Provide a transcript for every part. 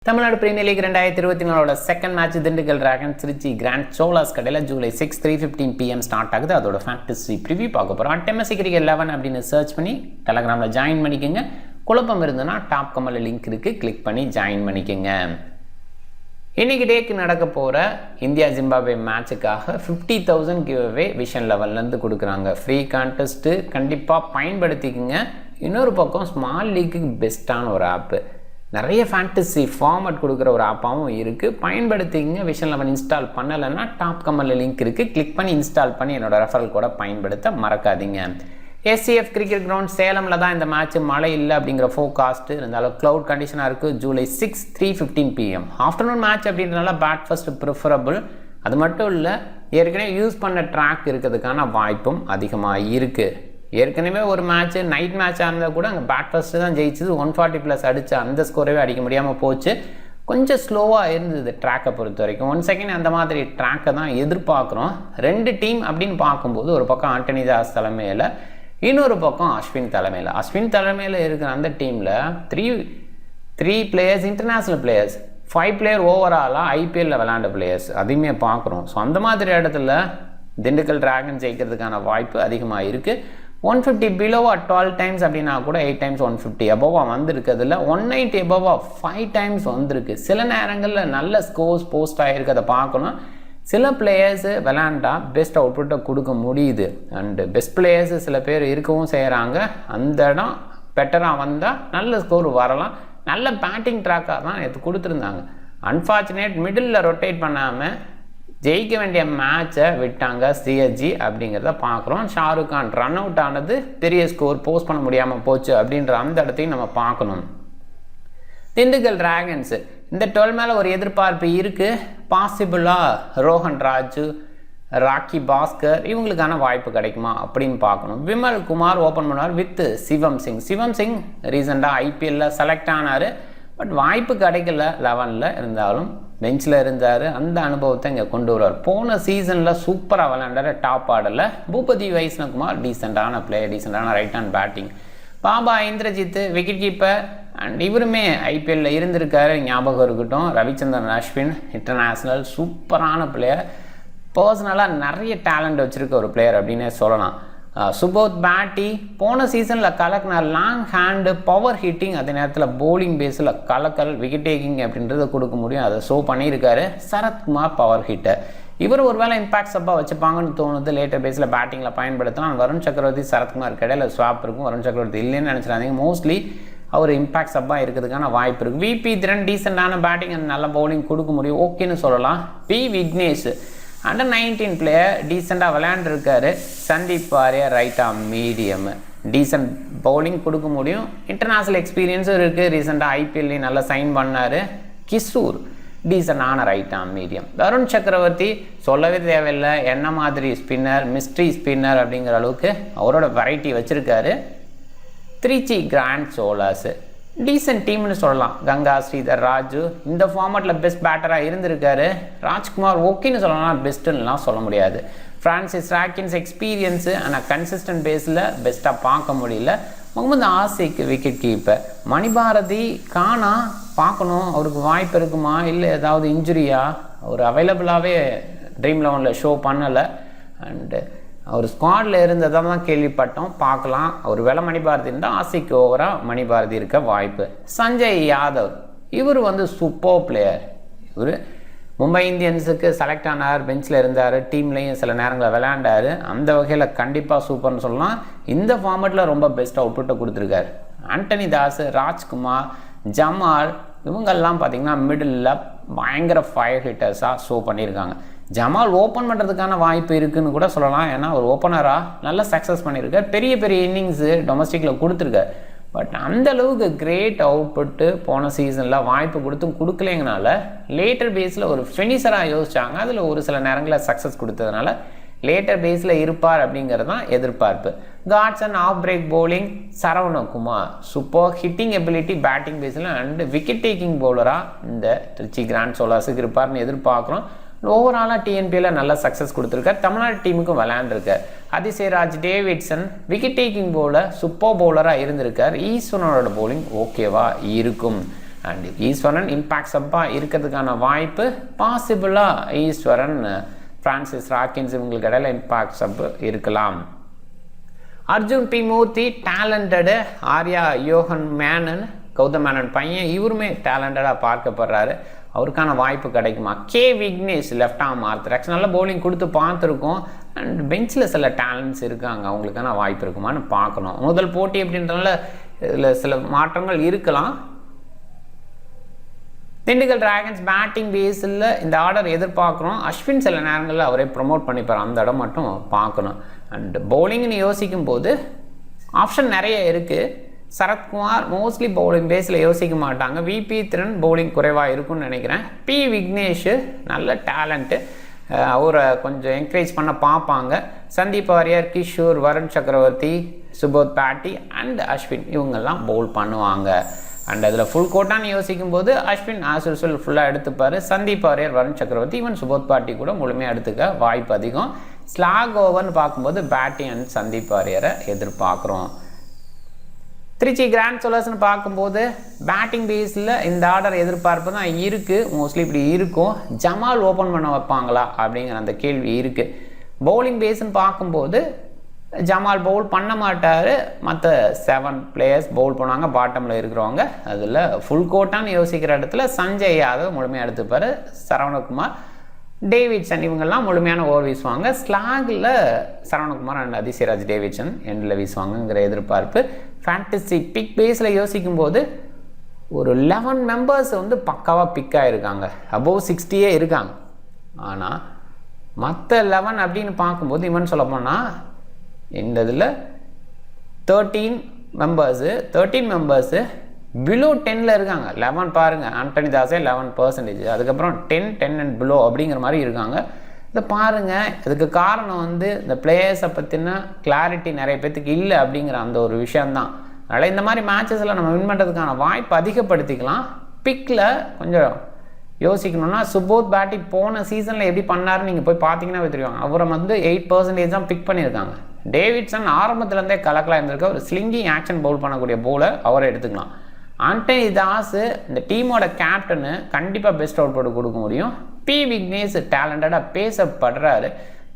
Tamil Nadu premier league 2024 second match Dindigul dragons Tiruchi grand Cholas கடையில் July 6 3:15 PM start ஆகுது. அதோட ஃபேண்டசி ப்ரிவியூ பார்க்க போகிறோம். டெம்எஸ்சி கிரிக்கெட் 11 அப்படின்னு சர்ச் பண்ணி டெலகிராமில் ஜாயின் பண்ணிக்கோங்க. குழப்பம் இருந்ததுன்னா டாப் கமெண்ட்ல லிங்க் இருக்குது, கிளிக் பண்ணி ஜாயின் பண்ணிக்கோங்க. இன்றைக்கி டேக்கு நடக்க போகிற இந்தியா ஜிம்பாப்வே மேட்சுக்காக 50,000 கிவ்அவே விஷன் லெவல்லேருந்து கொடுக்குறாங்க. ஃப்ரீ கான்டெஸ்ட்டு கண்டிப்பாக பயன்படுத்திக்கோங்க. இன்னொரு பக்கம் ஸ்மால் லீக்குக்கு பெஸ்ட்டான ஒரு ஆப்பு, நிறைய ஃபேண்டசி ஃபார்மட் கொடுக்குற ஒரு ஆப்பாகவும் இருக்குது, பயன்படுத்திங்க. விஷன் லெவன் இன்ஸ்டால் பண்ணலைன்னா டாப் கமெண்ட்ல லிங்க் இருக்குது, கிளிக் பண்ணி இன்ஸ்டால் பண்ணி என்னோட ரெஃபரல் கூட பயன்படுத்த மறக்காதீங்க. எஸ்சிஎஃப் கிரிக்கெட் கிரவுண்ட் சேலமில் தான் இந்த மேட்ச், மழை இல்லை அப்படிங்கிற ஃபோர்காஸ்ட்டு இருந்தாலும் க்ளவுட் கண்டிஷனாக இருக்குது. ஜூலை 6 3:15 PM ஆஃப்டர்நூன் மேட்ச் அப்படின்றனால பேட் ஃபர்ஸ்ட் ப்ரிஃபரபிள். அது மட்டும் இல்லை, ஏற்கனவே யூஸ் பண்ண ட்ராக் இருக்கிறதுக்கான வாய்ப்பும் அதிகமாக இருக்குது. ஏற்கனவே ஒரு மேட்ச்சு நைட் மேட்சாக இருந்தால் கூட அங்கே பேட் ஃபர்ஸ்ட்டு தான் ஜெயிச்சது. 140+ அடித்து அந்த ஸ்கோரவே அடிக்க முடியாமல் போச்சு. கொஞ்சம் ஸ்லோவாக இருந்தது ட்ராக்கை பொறுத்த வரைக்கும். 1 செகண்ட் அந்த மாதிரி ட்ராக்கை தான் எதிர்பார்க்குறோம். 2 டீம் அப்படின்னு பார்க்கும்போது ஒரு பக்கம் ஆண்டனி தாஸ் தலைமையில், இன்னொரு பக்கம் அஸ்வின் தலைமையில். அஸ்வின் தலைமையில் இருக்கிற அந்த டீமில் three players international players, 5 player ஓவராலாக ஐபிஎல்லில் விளையாண்ட பிளேயர்ஸ் அதையுமே பார்க்குறோம். ஸோ அந்த மாதிரி இடத்துல திண்டுக்கல் டிராகன் ஜெயிக்கிறதுக்கான வாய்ப்பு அதிகமாக இருக்குது. 150 பிலோவாக 12 டைம்ஸ் அப்படின்னா கூட 8 டைம்ஸ் 150 அபோவாக வந்திருக்கு. அதில் 190 அபோவாக 5 டைம்ஸ் வந்திருக்கு. சில நேரங்களில் நல்ல ஸ்கோர்ஸ் போஸ்ட் ஆகிருக்கு, அதை பார்க்கணும். சில பிளேயர்ஸு விளையாண்டா பெஸ்ட் அவுட்புட்டை கொடுக்க முடியுது. அண்டு பெஸ்ட் பிளேயர்ஸு சில பேர் இருக்கவும் செய்கிறாங்க. அந்த இடம் பெட்டராக வந்தால் நல்ல ஸ்கோர் வரலாம். நல்ல பேட்டிங் ட்ராக்காக தான் இது கொடுத்துருந்தாங்க. அன்ஃபார்ச்சுனேட் மிடில் ரொட்டேட் பண்ணாமல் ஜெயிக்க வேண்டிய மேட்சை விட்டாங்க சிஎஸ்ஜி அப்படிங்கிறத பார்க்குறோம். ஷாருக் கான் ரன் அவுட் ஆனது பெரிய ஸ்கோர் போஸ்ட் பண்ண முடியாமல் போச்சு அப்படின்ற அந்த இடத்தையும் நம்ம பார்க்கணும். திண்டுக்கல் டிராகன்ஸு இந்த 12 மேலே ஒரு எதிர்பார்ப்பு இருக்குது. பாசிபிளாக ரோஹன் ராஜு, ராக்கி பாஸ்கர் இவங்களுக்கான வாய்ப்பு கிடைக்குமா அப்படின்னு பார்க்கணும். விமல் குமார் ஓப்பன் பண்ணுவார் வித் சிவம் சிங் ரீசெண்டாக ஐபிஎல்லில் செலக்ட் ஆனார். பட் வாய்ப்பு கிடைக்கல. 11ல் இருந்தாலும் பெஞ்சில் இருந்தார். அந்த அனுபவத்தை இங்கே கொண்டு வருவார். போன சீசனில் சூப்பராக விளையாண்டார். டாப் ஆர்டரில் பூபதி வைஷ்ணகுமார் டீசெண்டான பிளேயர், டீசெண்டான right hand batting. Baba Indrajith wicket keeper and இவருமே ஐபிஎல்லில் இருந்திருக்காரு, ஞாபகம் இருக்கட்டும். ரவிச்சந்திரன் அஸ்வின் இன்டர்நேஷ்னல் சூப்பரான பிளேயர், பர்சனலாக நிறைய டேலண்ட் வச்சுருக்க ஒரு பிளேயர் அப்படின்னே சொல்லலாம். சுபோத் பேட்டி போன சீசனில் கலக்கினார். லாங் ஹேண்டு, பவர் ஹிட்டிங், அதே நேரத்தில் போலிங் பேஸில் கலக்கல், விக்கெட் டேக்கிங் அப்படின்றத கொடுக்க முடியும், அதை ஷோ பண்ணியிருக்காரு. சரத்குமார் பவர் ஹிட்டர், இவர் ஒரு வேளை இம்பாக்ட் சப்பாக வச்சுப்பாங்கன்னு தோணுது. லேட்டர் பேஸில் பேட்டிங்கில் பயன்படுத்தலாம். வருண் சக்கரவர்த்தி சரத்குமார் கிடையில ஸ்வாப் இருக்கும். வருண் சக்கரவர்த்தி இல்லைன்னு நினச்சிடாதீங்க. மோஸ்ட்லி அவர் இம்பாக்ட் சப்பாக இருக்கிறதுக்கான வாய்ப்பு இருக்குது. விபி திரன் டீசெண்டான பேட்டிங் அண்ட் நல்ல பவுலிங் கொடுக்க முடியும், ஓகேன்னு சொல்லலாம். பி விக்னேஷ் அண்டர் 19 பிளேயர், டீசெண்டாக விளையாண்டுருக்காரு. சந்தீப் பாரியா right arm medium, decent bowling கொடுக்க முடியும். இன்டர்நேஷ்னல் எக்ஸ்பீரியன்ஸும் இருக்குது. ரீசெண்டாக ஐபிஎல்லையும் நல்லா சைன் பண்ணார். கிஷோர் டீசெண்டான ரைட் ஆர்ம் மீடியம். வருண் சக்கரவர்த்தி சொல்லவே தேவையில்லை, என்ன மாதிரி ஸ்பின்னர், மிஸ்ட்ரி ஸ்பின்னர் அப்படிங்கிற அளவுக்கு அவரோட வெரைட்டி வச்சுருக்காரு. திருச்சி கிராண்ட் சோலாஸு டீசென்ட் டீம்னு சொல்லலாம். கங்கா ஸ்ரீதர் ராஜு இந்த ஃபார்மேட்டில் பெஸ்ட் பேட்டராக இருந்திருக்காரு. ராஜ்குமார் ஓகேன்னு சொல்லலாம், பெஸ்ட்டுன்னெலாம் சொல்ல முடியாது. ஃப்ரான்சிஸ் ராக்கின்ஸ் எக்ஸ்பீரியன்ஸு ஆனால் கன்சிஸ்டன்ட் பேஸில் பெஸ்ட்டாக பார்க்க முடியல. Mohammed Ashiq wicket keeper. மணிபாரதி காணா, பார்க்கணும் அவருக்கு வாய்ப்பு இருக்குமா, இல்லை ஏதாவது இன்ஜுரியா, அவர் அவைலபிளாகவே ட்ரீம் 11ல் ஷோ பண்ணலை. அண்டு அவர் ஸ்குவாடில் இருந்ததாக தான் கேள்விப்பட்டோம், பார்க்கலாம். அவர் வேலை மணிபாரதி இருந்தால் ஆசிக்கு ஓவராக மணிபாரதி இருக்க வாய்ப்பு. சஞ்சய் யாதவ் இவர் சூப்பர் பிளேயர். இவர் மும்பை இந்தியன்ஸுக்கு செலக்ட் ஆனார், பெஞ்சில் இருந்தார், டீம்லேயும் சில நேரங்களில் விளையாண்டார். அந்த வகையில் கண்டிப்பாக சூப்பர்னு சொல்லலாம். இந்த ஃபார்மேட்டில் ரொம்ப பெஸ்ட் அவுட்புட்டை கொடுத்துருக்காரு. ஆண்டனி தாஸ், ராஜ்குமார், ஜமால் இவங்கெல்லாம் பார்த்திங்கன்னா மிடில் பயங்கர ஃபயர் ஹிட்டர்ஸாக ஷோ பண்ணியிருக்காங்க. ஜமால் ஓப்பன் பண்ணுறதுக்கான வாய்ப்பு இருக்குதுன்னு கூட சொல்லலாம். ஏன்னா ஒரு ஓப்பனராக நல்லா சக்ஸஸ் பண்ணியிருக்கார். பெரிய பெரிய இன்னிங்ஸு டொமஸ்டிக்கில் கொடுத்துருக்கார். பட் அந்தளவுக்கு கிரேட் அவுட்புட்டு போன சீசனில் வாய்ப்பு கொடுக்கலைங்கனால லேட்டர் பேஸில் ஒரு ஃபினிஷராக யோசிச்சாங்க. அதில் ஒரு சில நேரங்களில் சக்ஸஸ் கொடுத்ததுனால லேட்டர் பேஸில் இருப்பார் அப்படிங்கிறது தான் எதிர்பார்ப்பு. காட்சன் off break bowling, Saravanakumar super hitting ability batting பேஸில் அண்டு விக்கெட் டேக்கிங் பவுலராக இந்த திருச்சி கிராண்ட் சோலாஸுக்கு இருப்பார்னு எதிர்பார்க்குறோம். ஓவராலாக டிஎன்பியில் நல்ல சக்ஸஸ் கொடுத்துருக்கார். தமிழ்நாடு டீமுக்கும் விளையாண்டுருக்கார். Athisayaraj Davidson wicket taking bowler super பவுலராக இருந்திருக்கார். ஈஸ்வரனோட பவுலிங் ஓகேவா இருக்கும். அண்ட் ஈஸ்வரன் இம்பாக்ட் சப்பாக இருக்கிறதுக்கான வாய்ப்பு பாசிபிளாக ஈஸ்வரன் ஃப்ரான்சிஸ் ராக்கின்ஸ் இவங்களுக்கு இடையில இம்பாக்ட் சப் இருக்கலாம். அர்ஜுன் பி மூர்த்தி டேலண்டடு, ஆர்யா யோகன் மேனன் கௌதம் மேனன் பையன் இவருமே டேலண்டடாக பார்க்கப்படுறாரு, அவருக்கான வாய்ப்பு கிடைக்குமா. K Vignesh left arm orthodox நல்ல பவுலிங் கொடுத்து பார்த்துருக்கோம். அண்ட் பெஞ்சில் சில டேலண்ட்ஸ் இருக்காங்க, அவங்களுக்கான வாய்ப்பு இருக்குமான்னு பார்க்கணும். முதல் போட்டி அப்படின்றதுனால இதில் சில மாற்றங்கள் இருக்கலாம். திண்டுக்கல் டிராகன்ஸ் பேட்டிங் பேஸில் இந்த ஆர்டர் எதிர்பார்க்குறோம். அஸ்வின் சில நேரங்களில் அவரே ப்ரொமோட் பண்ணிப்பார், அந்த இடம் மட்டும் பார்க்கணும். அண்ட் பவுலிங்னு யோசிக்கும் போது ஆப்ஷன் நிறைய இருக்குது. சரத்குமார் மோஸ்ட்லி பவுலிங் பேஸில் யோசிக்க மாட்டாங்க. விபி திறன் பவுலிங் குறைவாக இருக்குன்னு நினைக்கிறேன். பி விக்னேஷ் நல்ல டேலண்ட்டு, அவரை கொஞ்சம் என்கரேஜ் பண்ண பார்ப்பாங்க. சந்தீப் வாரியர், கிஷோர், வருண் சக்கரவர்த்தி, சுபோத் பாட்டி அண்ட் அஸ்வின் இவங்கெல்லாம் பவுல் பண்ணுவாங்க. அண்ட் அதில் ஃபுல் கோட்டான்னு யோசிக்கும் போது அஸ்வின் ஆஸ் யூசுவல் ஃபுல்லாக எடுத்துப்பார். சந்தீப் வாரியர், வருண் சக்கரவர்த்தி, ஈவன் சுபோத் பாட்டி கூட முழுமையாக எடுத்துக்க வாய்ப்பு அதிகம். ஸ்லாக் ஓவர்னு பார்க்கும்போது பேட்டி அண்ட் சந்தீப் வாரியரை எதிர்பார்க்குறோம். திருச்சி கிராண்ட் சோலர்ஸ்னு பார்க்கும்போது பேட்டிங் பேஸில் இந்த ஆர்டர் எதிர்பார்ப்பு தான் இருக்குது. மோஸ்ட்லி இப்படி இருக்கும். ஜமால் ஓப்பன் பண்ண வைப்பாங்களா அப்படிங்கிற அந்த கேள்வி இருக்குது. பவுலிங் பேஸ்ன்னு பார்க்கும்போது ஜமால் பவுல் பண்ண மாட்டார், மற்ற 7 பிளேயர்ஸ் பவுல் பண்ணுவாங்க பாட்டமில் இருக்கிறவங்க. அதில் ஃபுல் கோட்டான்னு யோசிக்கிற இடத்துல சஞ்சய் யாதவ் முழுமையாக எடுத்துப்பார். சரவணகுமார், டேவிட்சன் இவங்கெல்லாம் முழுமையான ஓவர் வீசுவாங்க. ஸ்லாகில் சரவணகுமார் அண்ட் அதிசயராஜ் டேவிட்சன் எண்டில் வீசுவாங்கங்கிற எதிர்பார்ப்பு. ஃபேண்டசி பிக் பேஸில் யோசிக்கும் போது ஒரு 11 மெம்பர்ஸ் வந்து பக்காவாக பிக் ஆகிருக்காங்க, அபோவ் 60 இருக்காங்க. ஆனால் மற்ற 11 அப்படின்னு பார்க்கும்போது இவன் சொல்ல போனால் இந்த இதில் 13 மெம்பர்ஸு பிலோ 10ல் இருக்காங்க. 11 பாருங்கள், ஆண்டனி தாஸே 11%, அதுக்கப்புறம் 10 அண்ட் பிலோ அப்படிங்கிற மாதிரி இருக்காங்க. இதை பாருங்கள், இதுக்கு காரணம் வந்து இந்த பிளேயர்ஸை பற்றின கிளாரிட்டி நிறைய பேர்த்துக்கு இல்லை அப்படிங்கிற அந்த ஒரு விஷயந்தான். அதனால் இந்த மாதிரி மேட்சஸில் நம்ம வின் பண்ணுறதுக்கான வாய்ப்பு அதிகப்படுத்திக்கலாம். பிக்கில் கொஞ்சம் யோசிக்கணும்னா சுபோத் பாட்டி போன சீசனில் எப்படி பண்ணாருன்னு நீங்கள் போய் பார்த்தீங்கன்னா தெரியும். அவரை வந்து 8% தான் பிக் பண்ணியிருக்காங்க. டேவிட்சன் ஆரம்பத்துலேருந்தே கலக்கலாக இருந்திருக்க ஒரு ஸ்லிங்கிங் ஆக்ஷன் பவுல் பண்ணக்கூடிய பவுலர், அவரை எடுத்துக்கலாம். ஆண்டனி தாஸ் இந்த டீமோட கேப்டனு கண்டிப்பாக பெஸ்ட் அவுட் போட்டு கொடுக்க முடியும். பி விக்னேஷ் டேலண்டடாக பேசப்படுறாரு,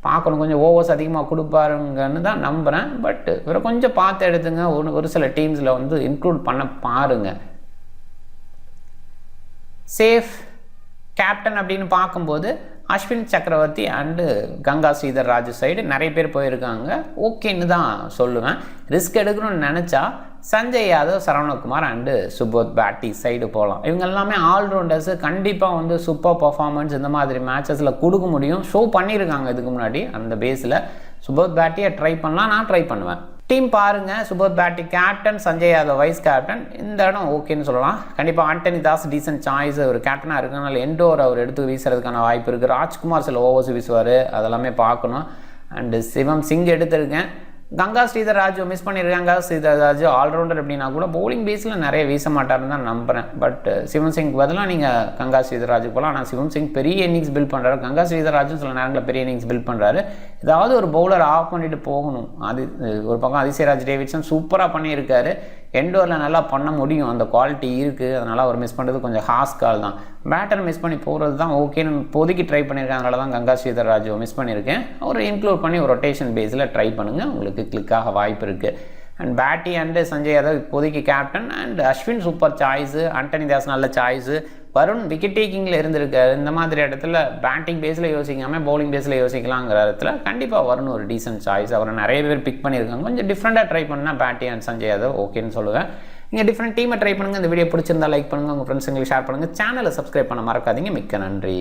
பார்க்கணும் கொஞ்சம் ஓவர்ஸ் அதிகமாக கொடுப்பாருங்கன்னு தான் நம்புகிறேன். பட் இவரை கொஞ்சம் பார்த்து எடுத்துங்க, ஒரு சில டீம்ஸில் வந்து இன்க்ளூட் பண்ண பாருங்கள். சேஃப் கேப்டன் அப்படின்னு பார்க்கும்போது அஸ்வின் சக்கரவர்த்தி அண்டு கங்கா ஸ்ரீதர் ராஜு சைடு நிறைய பேர் போயிருக்காங்க, ஓகேன்னு தான் சொல்லுவேன். ரிஸ்க் எடுக்கணும்னு நினச்சா சஞ்சய் யாதவ், சரவணகுமார் அண்டு சுபோத் பாட்டி சைடு போகலாம். இவங்க எல்லாமே ஆல்ரவுண்டர்ஸு, கண்டிப்பாக வந்து சூப்பர் பர்ஃபார்மன்ஸ் இந்த மாதிரி மேட்சஸில் கொடுக்க முடியும். ஷோ பண்ணியிருக்காங்க இதுக்கு முன்னாடி. அந்த பேஸில் சுபோத் பாட்டியை ட்ரை பண்ணலாம், நான் ட்ரை பண்ணுவேன். டீம் பாருங்கள், சுபோத் பாட்டி captain, Sanjay Yadav vice captain, இந்த இடம் ஓகேன்னு சொல்லலாம். கண்டிப்பாக ஆண்டனி தாஸ் டீசன்ட் சாய்ஸ், ஒரு கேப்டனாக இருக்கிறனால எண்டோர் அவர் எடுத்து வீசுறதுக்கான வாய்ப்பு இருக்குது. ராஜ்குமார் சில ஓவர்ஸ் வீசுவார், அதெல்லாமே பார்க்கணும். அண்டு சிவம் சிங் எடுத்திருக்கேன். கங்கா ஸ்ரீதர் ராஜு மிஸ் பண்ணியிருக்காங்க. ஸ்ரீதர் ராஜு ஆல்ரவுண்டர் அப்படின்னா கூட பவுலிங் பேஸில் நிறைய வீச மாட்டாருன்னு தான் நம்புகிறேன். பட் சிவம் சிங் பதிலாக நீங்கள் கங்கா ஸ்ரீதர் ராஜு போகலாம். ஆனால் சிவம் சிங் பெரிய இன்னிங்ஸ் பில்ட் பண்ணுறாரு, கங்கா ஸ்ரீதர் ராஜும் சில நேரங்களில் பெரிய இன்னிங்ஸ் பில்ட் பண்ணுறாரு. ஏதாவது ஒரு பவுலர் ஆஃப் பண்ணிட்டு போகணும். அது ஒரு பக்கம் அதிசயராஜ் டேவிட்சன் சூப்பராக பண்ணியிருக்காரு, எண்டோரில் நல்லா பண்ண முடியும், அந்த குவாலிட்டி இருக்குது. அதனால் அவர் மிஸ் பண்ணுறது கொஞ்சம் ஹாஸ் கால் தான். பேட்டர் மிஸ் பண்ணி போகிறது தான் ஓகேன்னு இப்போதைக்கு ட்ரை பண்ணியிருக்கேன். அதனால தான் கங்கா ஸ்ரீதர் ராஜு மிஸ் பண்ணியிருக்கேன். அவரை இன்க்ளூட் பண்ணி ஒரு ரொட்டேஷன் பேஸில் ட்ரை பண்ணுங்கள், உங்களுக்கு கிளிக்காக வாய்ப்பு இருக்குது. அண்ட் பேட்டி அண்டு சஞ்சய் யாதவ் இப்போதைக்கு captain. And Ashwin super choice, Antony Das நல்ல சாய்ஸு, வருண் விக்கெட் டேக்கிங்கில் இருந்திருக்காரு. இந்த மாதிரி இடத்துல பேட்டிங் பேஸில் யோசிக்காமல் பவுலிங் பேஸில் யோசிக்கலாங்கிற இடத்துல கண்டிப்பாக வருண் ஒரு டீசன்ட் சாய்ஸ். அவரை நிறைய பேர் பிக் பண்ணியிருக்காங்க. கொஞ்சம் டிஃப்ரெண்ட்டாக ட்ரை பண்ணால் பேட்டி அண்ட் சஞ்சய் யாதவ் ஓகேன்னு சொல்லுவேன். நீங்கள் டிஃப்ரெண்ட் டீமை ட்ரை பண்ணுங்கள். இந்த வீடியோ பிடிச்சிருந்தா லைக் பண்ணுங்கள், உங்கள் ஃப்ரெண்ட்ஸுங்களுக்கு ஷேர் பண்ணுங்கள், சேனலை சப்ஸ்கிரைப் பண்ண மறக்காதீங்க. மிக்க நன்றி.